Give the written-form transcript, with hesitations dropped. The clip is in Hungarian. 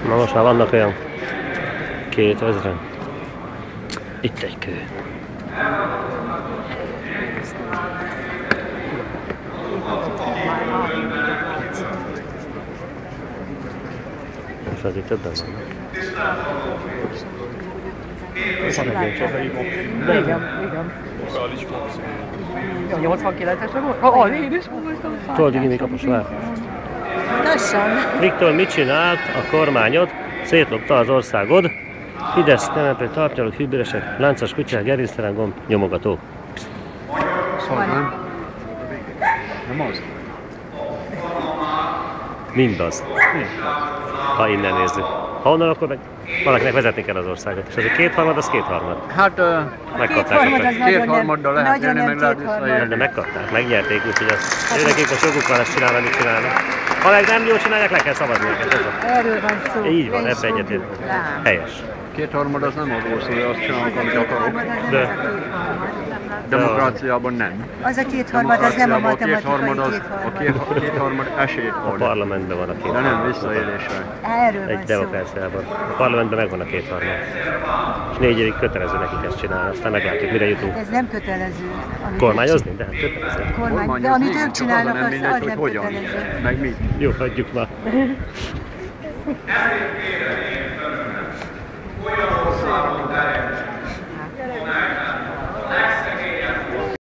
Na most már vannak olyan 2000-en. Itt egy kő. Most azért többen vannak. Igen. 89-esre volt? Én is voltam. Toldi Gimi kapos vár. Lassan. Viktor mit csinált a kormányod? Szétlopta az országod. Fidesz, Temepe, tartyalok, hűbéresek, láncas kutyák, gerinctelen gomb, nyomogató. Szóval nem az. Mindaz. Ha innen nézzük. Ha onnan, akkor meg valakinek vezetni kell az országot. És az a kétharmad, az kétharmad. Hát Megkapták a kétharmaddal lehet nagyon jönni, nem meg lehet kétharmad. visszajönni. de megkapták, megnyerték, úgyhogy az nekik most joguk van ezt csinálni, amit csinálnak. Ha meg nem jól csinálják, le kell szavazni őket. Erről van szó. Így van, Le is ebbe egyetért. fogjuk rá. Helyes. Kétharmad az nem arról szól, hogy azt csinálok, amit akarok. De Demokráciában nem. Az a kétharmad, az nem a matematikai A kétharmad. kétharmad esélyt a ad. parlamentben van a De kétharmad. nem visszaéléssel. Erről Egy van szó. demokráciában. A parlamentben megvan a kétharmad. És 4 évig kötelező nekik ezt csinálni, aztán meglátjuk, mire jutunk. Ez nem kötelező. amit Kormányozni? De hát kötelező. Kormány. De amit ők csinálnak, nem az mindegy, hogy nem hogyan. kötelező. Meg mit. Jó, hagyjuk már.